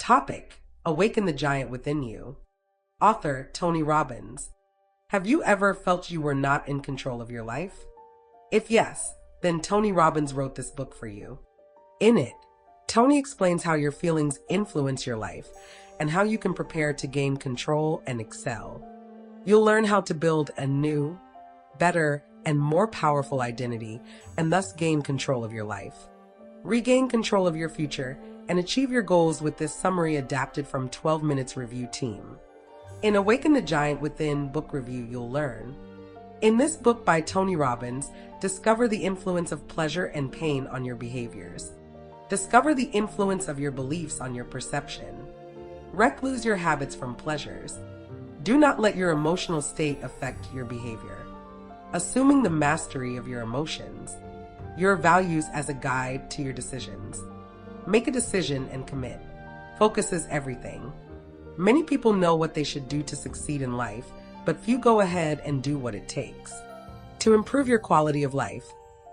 Topic: Awaken the Giant Within You. Author Tony Robbins. Have you ever felt you were not in control of your life? If yes, then Tony Robbins wrote this book for you. In it, Tony explains how your feelings influence your life and how you can prepare to gain control and excel. You'll learn how to build a new, better, and more powerful identity and thus gain control of your life. Regain control of your future and achieve your goals with this summary adapted from 12 Minutes Review Team. In Awaken the Giant Within book review, you'll learn. In this book by Tony Robbins, discover the influence of pleasure and pain on your behaviors. Discover the influence of your beliefs on your perception. Recluse your habits from pleasures. Do not let your emotional state affect your behavior. Assuming the mastery of your emotions. Your values as a guide to your decisions. Make a decision and commit. Focus is everything. Many people know what they should do to succeed in life, but few go ahead and do what it takes. To improve your quality of life,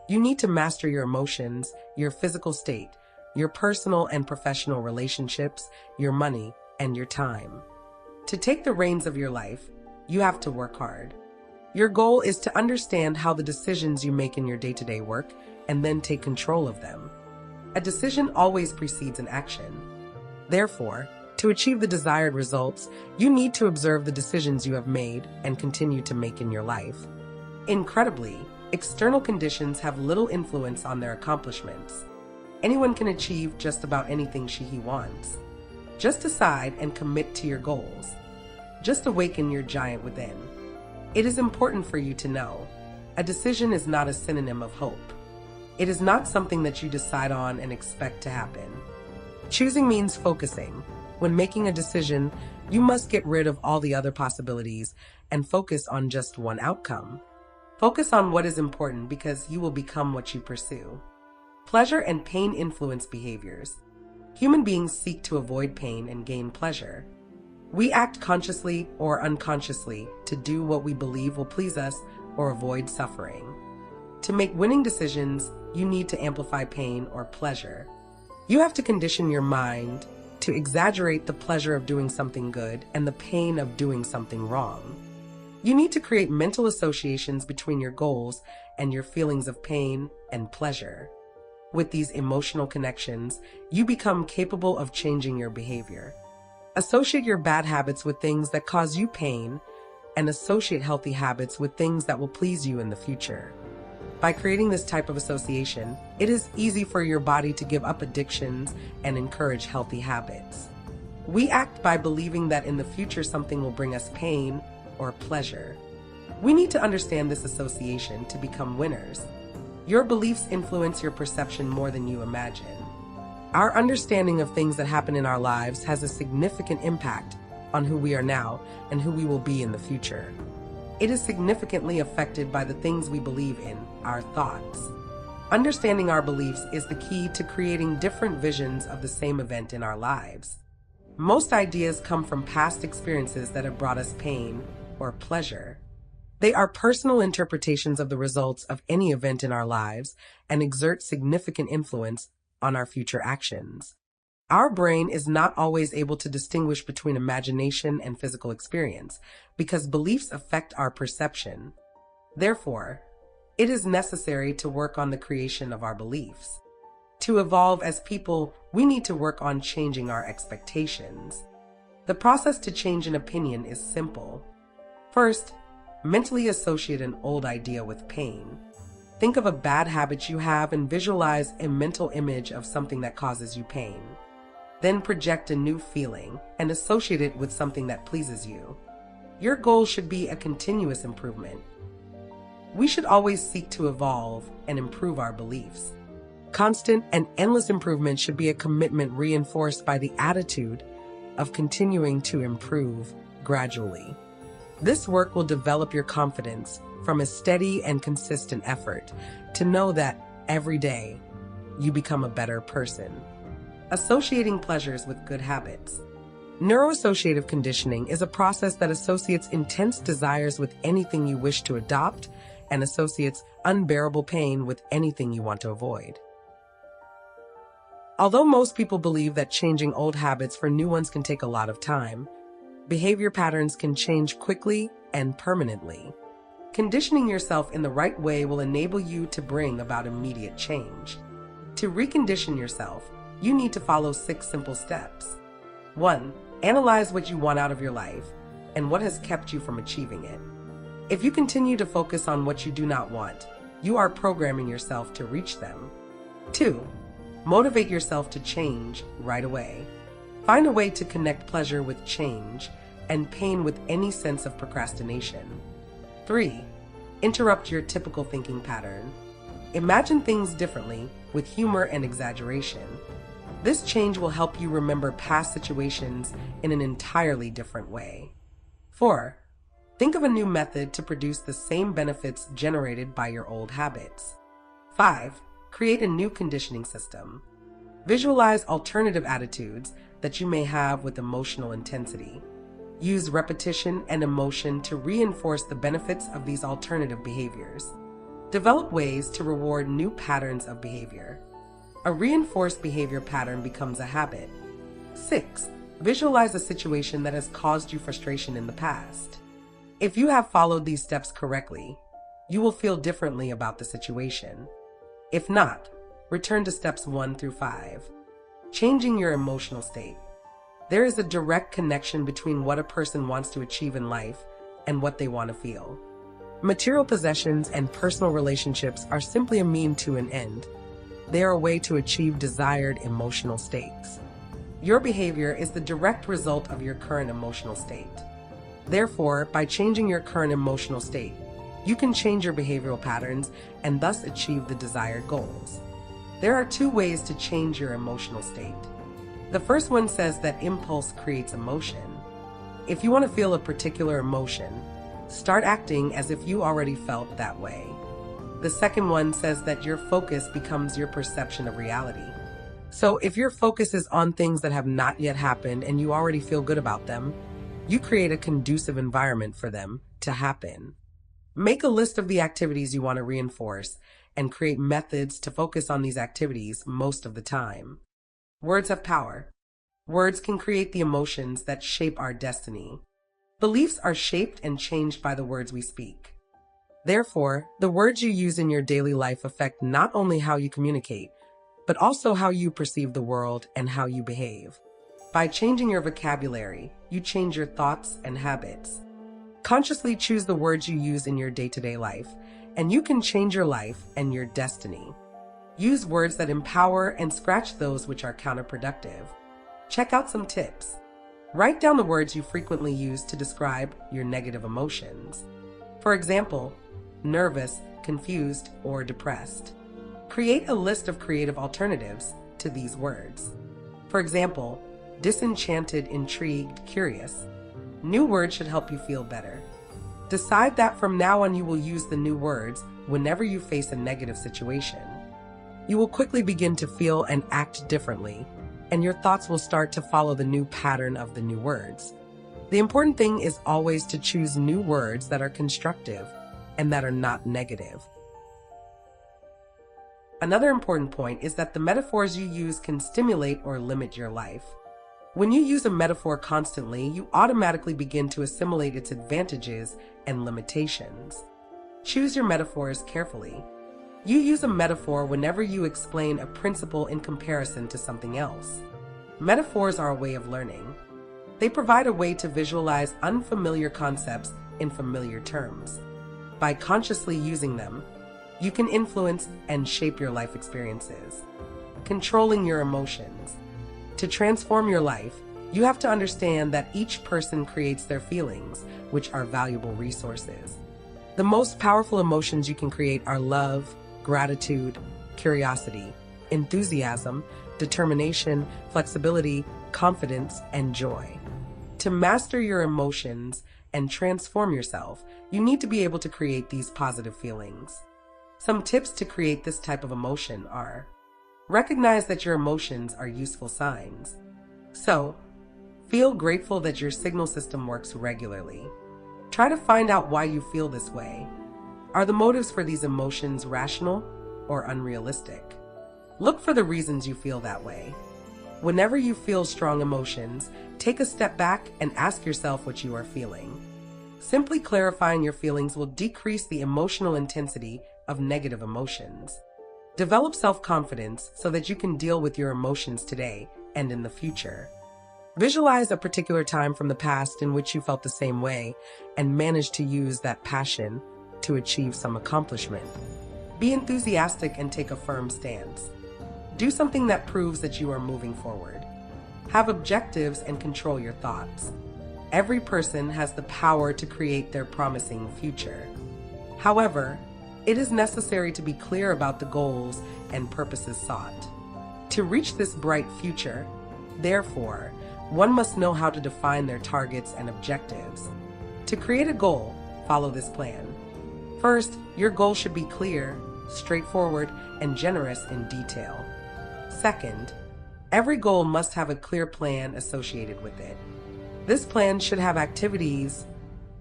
you need to master your emotions, your physical state, your personal and professional relationships, your money, and your time. To take the reins of your life, you have to work hard. Your goal is to understand how the decisions you make in your day-to-day work and then take control of them. A decision always precedes an action. Therefore, to achieve the desired results, you need to observe the decisions you have made and continue to make in your life. Incredibly, external conditions have little influence on their accomplishments. Anyone can achieve just about anything he wants. Just decide and commit to your goals. Just awaken your giant within. It is important for you to know, a decision is not a synonym of hope. It is not something that you decide on and expect to happen. Choosing means focusing. When making a decision, you must get rid of all the other possibilities and focus on just one outcome. Focus on what is important because you will become what you pursue. Pleasure and pain influence behaviors. Human beings seek to avoid pain and gain pleasure. We act consciously or unconsciously to do what we believe will please us or avoid suffering. To make winning decisions, you need to amplify pain or pleasure. You have to condition your mind to exaggerate the pleasure of doing something good and the pain of doing something wrong. You need to create mental associations between your goals and your feelings of pain and pleasure. With these emotional connections, you become capable of changing your behavior. Associate your bad habits with things that cause you pain, and associate healthy habits with things that will please you in the future. By creating this type of association, it is easy for your body to give up addictions and encourage healthy habits. We act by believing that in the future something will bring us pain or pleasure. We need to understand this association to become winners. Your beliefs influence your perception more than you imagine. Our understanding of things that happen in our lives has a significant impact on who we are now and who we will be in the future. It is significantly affected by the things we believe in, our thoughts. Understanding our beliefs is the key to creating different visions of the same event in our lives. Most ideas come from past experiences that have brought us pain or pleasure. They are personal interpretations of the results of any event in our lives and exert significant influence on our future actions. Our brain is not always able to distinguish between imagination and physical experience because beliefs affect our perception. Therefore, it is necessary to work on the creation of our beliefs. To evolve as people, we need to work on changing our expectations. The process to change an opinion is simple. First, mentally associate an old idea with pain. Think of a bad habit you have and visualize a mental image of something that causes you pain. Then project a new feeling and associate it with something that pleases you. Your goal should be a continuous improvement. We should always seek to evolve and improve our beliefs. Constant and endless improvement should be a commitment reinforced by the attitude of continuing to improve gradually. This work will develop your confidence from a steady and consistent effort to know that every day you become a better person. Associating pleasures with good habits. Neuroassociative conditioning is a process that associates intense desires with anything you wish to adopt and associates unbearable pain with anything you want to avoid. Although most people believe that changing old habits for new ones can take a lot of time, behavior patterns can change quickly and permanently. Conditioning yourself in the right way will enable you to bring about immediate change. To recondition yourself, you need to follow 6 simple steps. 1. Analyze what you want out of your life and what has kept you from achieving it. If you continue to focus on what you do not want, you are programming yourself to reach them. 2. Motivate yourself to change right away. Find a way to connect pleasure with change and pain with any sense of procrastination. 3. Interrupt your typical thinking pattern. Imagine things differently with humor and exaggeration. This change will help you remember past situations in an entirely different way. 4. Think of a new method to produce the same benefits generated by your old habits. 5. Create a new conditioning system. Visualize alternative attitudes that you may have with emotional intensity. Use repetition and emotion to reinforce the benefits of these alternative behaviors. Develop ways to reward new patterns of behavior. A reinforced behavior pattern becomes a habit. 6. Visualize a situation that has caused you frustration in the past. If you have followed these steps correctly, you will feel differently about the situation. If not, return to steps 1 through 5. Changing your emotional state. There is a direct connection between what a person wants to achieve in life and what they want to feel. Material possessions and personal relationships are simply a means to an end. They are a way to achieve desired emotional states. Your behavior is the direct result of your current emotional state. Therefore, by changing your current emotional state, you can change your behavioral patterns and thus achieve the desired goals. There are 2 ways to change your emotional state. The first one says that impulse creates emotion. If you want to feel a particular emotion, start acting as if you already felt that way. The second one says that your focus becomes your perception of reality. So if your focus is on things that have not yet happened and you already feel good about them, you create a conducive environment for them to happen. Make a list of the activities you want to reinforce and create methods to focus on these activities most of the time. Words have power. Words can create the emotions that shape our destiny. Beliefs are shaped and changed by the words we speak. Therefore, the words you use in your daily life affect not only how you communicate, but also how you perceive the world and how you behave. By changing your vocabulary, you change your thoughts and habits. Consciously choose the words you use in your day-to-day life, and you can change your life and your destiny. Use words that empower and scratch those which are counterproductive. Check out some tips. Write down the words you frequently use to describe your negative emotions. For example, nervous, confused, or depressed. Create a list of creative alternatives to these words. For example, disenchanted, intrigued, curious. New words should help you feel better. Decide that from now on you will use the new words whenever you face a negative situation. You will quickly begin to feel and act differently, and your thoughts will start to follow the new pattern of the new words. The important thing is always to choose new words that are constructive and that are not negative. Another important point is that the metaphors you use can stimulate or limit your life. When you use a metaphor constantly, you automatically begin to assimilate its advantages and limitations. Choose your metaphors carefully. You use a metaphor whenever you explain a principle in comparison to something else. Metaphors are a way of learning. They provide a way to visualize unfamiliar concepts in familiar terms. By consciously using them, you can influence and shape your life experiences. Controlling your emotions. To transform your life, you have to understand that each person creates their feelings, which are valuable resources. The most powerful emotions you can create are love, gratitude, curiosity, enthusiasm, determination, flexibility, confidence, and joy. To master your emotions and transform yourself, you need to be able to create these positive feelings. Some tips to create this type of emotion are: recognize that your emotions are useful signs. So, feel grateful that your signal system works regularly. Try to find out why you feel this way. Are the motives for these emotions rational or unrealistic? Look for the reasons you feel that way. Whenever you feel strong emotions, take a step back and ask yourself what you are feeling. Simply clarifying your feelings will decrease the emotional intensity of negative emotions. Develop self-confidence so that you can deal with your emotions today and in the future. Visualize a particular time from the past in which you felt the same way and managed to use that passion to achieve some accomplishment. Be enthusiastic and take a firm stance. Do something that proves that you are moving forward. Have objectives and control your thoughts. Every person has the power to create their promising future. However, it is necessary to be clear about the goals and purposes sought. To reach this bright future, therefore, one must know how to define their targets and objectives. To create a goal, follow this plan. First, your goal should be clear, straightforward, and generous in detail. Second, every goal must have a clear plan associated with it. This plan should have activities,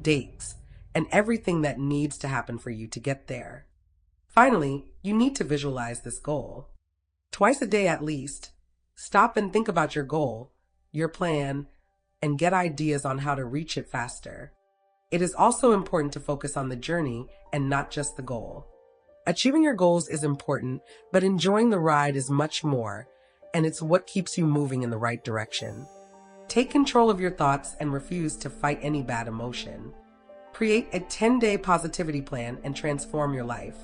dates, and everything that needs to happen for you to get there. Finally, you need to visualize this goal. Twice a day at least, stop and think about your goal, your plan, and get ideas on how to reach it faster. It is also important to focus on the journey and not just the goal. Achieving your goals is important, but enjoying the ride is much more, and it's what keeps you moving in the right direction. Take control of your thoughts and refuse to fight any bad emotion. Create a 10-day positivity plan and transform your life.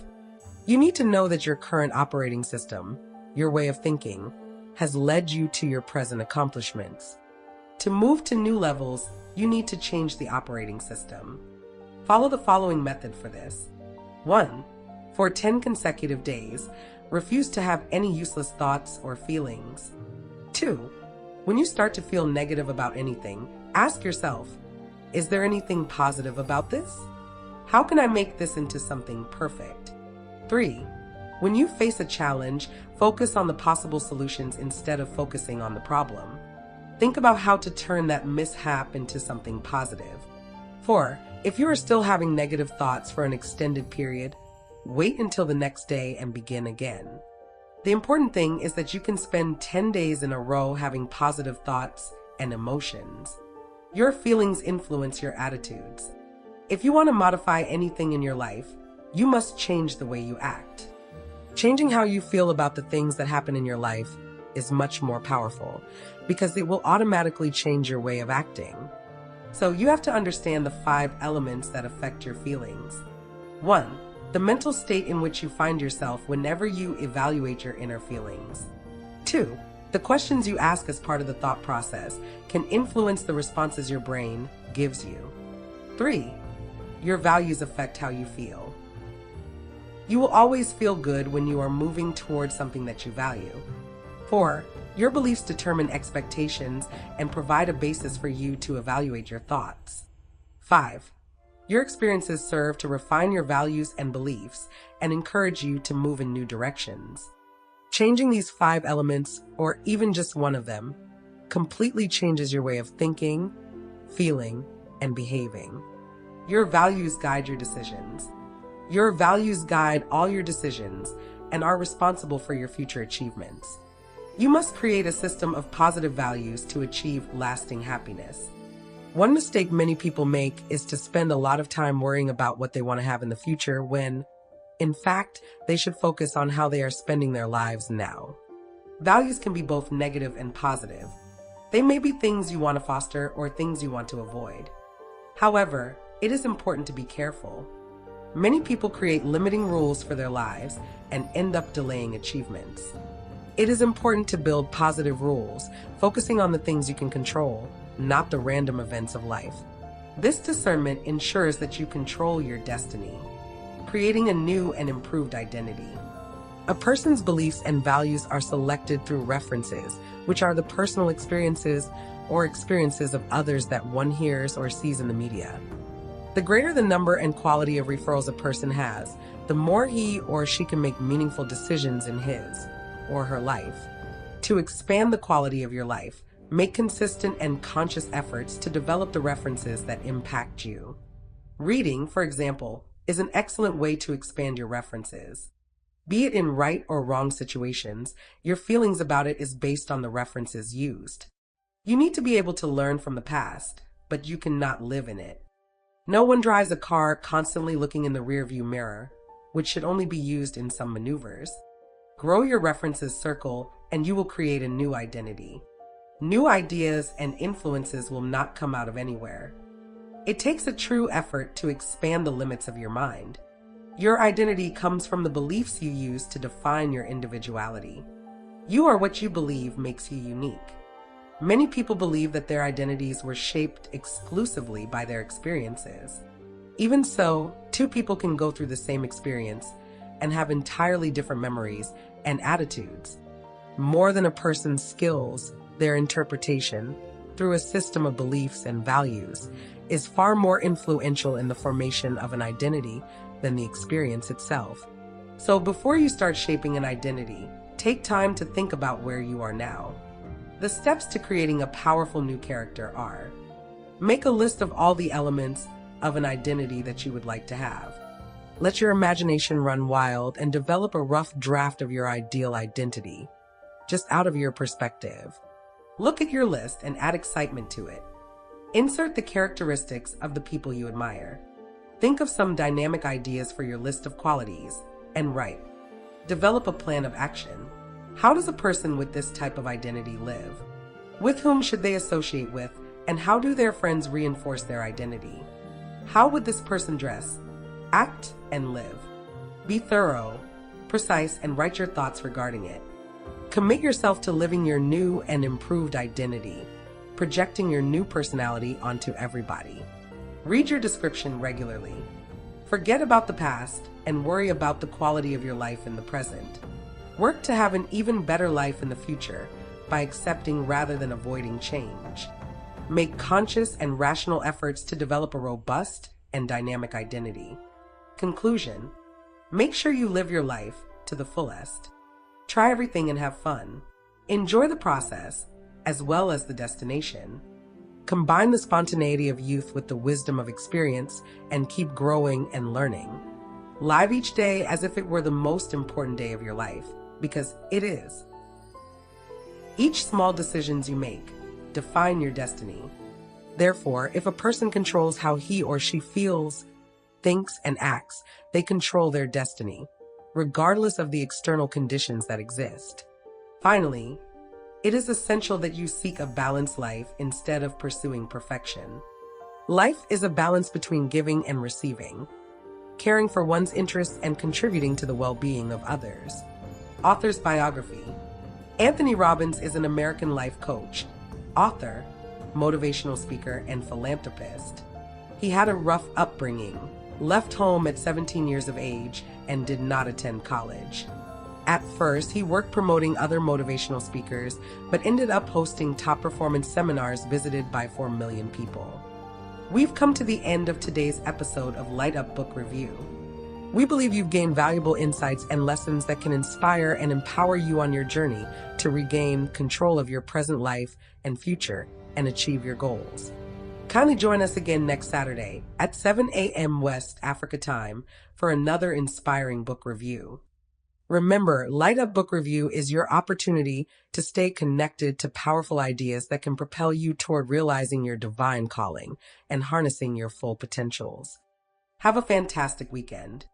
You need to know that your current operating system, your way of thinking, has led you to your present accomplishments. To move to new levels, you need to change the operating system. Follow the following method for this. 1. For 10 consecutive days, refuse to have any useless thoughts or feelings. 2. When you start to feel negative about anything, ask yourself, is there anything positive about this? How can I make this into something perfect? 3. When you face a challenge, focus on the possible solutions instead of focusing on the problem. Think about how to turn that mishap into something positive. 4. If you are still having negative thoughts for an extended period, wait until the next day and begin again. The important thing is that you can spend 10 days in a row having positive thoughts and emotions. Your feelings influence your attitudes. If you want to modify anything in your life, you must change the way you act. Changing how you feel about the things that happen in your life is much more powerful because it will automatically change your way of acting. So you have to understand the 5 elements that affect your feelings. 1. The mental state in which you find yourself whenever you evaluate your inner feelings. 2. The questions you ask as part of the thought process can influence the responses your brain gives you. 3. Your values affect how you feel. You will always feel good when you are moving towards something that you value. 4. Your beliefs determine expectations and provide a basis for you to evaluate your thoughts. 5. Your experiences serve to refine your values and beliefs and encourage you to move in new directions. Changing these 5 elements, or even just one of them, completely changes your way of thinking, feeling, and behaving. Your values guide your decisions. Your values guide all your decisions and are responsible for your future achievements. You must create a system of positive values to achieve lasting happiness. One mistake many people make is to spend a lot of time worrying about what they want to have in the future when, in fact, they should focus on how they are spending their lives now. Values can be both negative and positive. They may be things you want to foster or things you want to avoid. However, it is important to be careful. Many people create limiting rules for their lives and end up delaying achievements. It is important to build positive rules, focusing on the things you can control, not the random events of life. This discernment ensures that you control your destiny, creating a new and improved identity. A person's beliefs and values are selected through references, which are the personal experiences or experiences of others that one hears or sees in the media. The greater the number and quality of referrals a person has, the more he or she can make meaningful decisions in his or her life. To expand the quality of your life, make consistent and conscious efforts to develop the references that impact you. Reading, for example, is an excellent way to expand your references. Be it in right or wrong situations, your feelings about it is based on the references used. You need to be able to learn from the past, but you cannot live in it. No one drives a car constantly looking in the rearview mirror, which should only be used in some maneuvers. Grow your references circle, and you will create a new identity. New ideas and influences will not come out of anywhere. It takes a true effort to expand the limits of your mind. Your identity comes from the beliefs you use to define your individuality. You are what you believe makes you unique. Many people believe that their identities were shaped exclusively by their experiences. Even so, two people can go through the same experience and have entirely different memories and attitudes. More than a person's skills, their interpretation, through a system of beliefs and values, is far more influential in the formation of an identity than the experience itself. So before you start shaping an identity, take time to think about where you are now. The steps to creating a powerful new character are: make a list of all the elements of an identity that you would like to have. Let your imagination run wild and develop a rough draft of your ideal identity, just out of your perspective. Look at your list and add excitement to it. Insert the characteristics of the people you admire. Think of some dynamic ideas for your list of qualities and write. Develop a plan of action. How does a person with this type of identity live? With whom should they associate with, and how do their friends reinforce their identity? How would this person dress, act, and live? Be thorough, precise, and write your thoughts regarding it. Commit yourself to living your new and improved identity, projecting your new personality onto everybody. Read your description regularly. Forget about the past and worry about the quality of your life in the present. Work to have an even better life in the future by accepting rather than avoiding change. Make conscious and rational efforts to develop a robust and dynamic identity. Conclusion: make sure you live your life to the fullest. Try everything and have fun. Enjoy the process as well as the destination. Combine the spontaneity of youth with the wisdom of experience and keep growing and learning. Live each day as if it were the most important day of your life, because it is. Each small decisions you make define your destiny. Therefore, if a person controls how he or she feels, thinks, and acts, they control their destiny, regardless of the external conditions that exist. Finally, it is essential that you seek a balanced life instead of pursuing perfection. Life is a balance between giving and receiving, caring for one's interests and contributing to the well-being of others. Author's biography. Anthony Robbins is an American life coach, author, motivational speaker, and philanthropist. He had a rough upbringing, left home at 17 years of age, and did not attend college. At first, he worked promoting other motivational speakers, but ended up hosting top performance seminars visited by 4 million people. We've come to the end of today's episode of Light Up Book Review. We believe you've gained valuable insights and lessons that can inspire and empower you on your journey to regain control of your present life and future and achieve your goals. Kindly join us again next Saturday at 7 a.m. West Africa time for another inspiring book review. Remember, Light Up Book Review is your opportunity to stay connected to powerful ideas that can propel you toward realizing your divine calling and harnessing your full potentials. Have a fantastic weekend.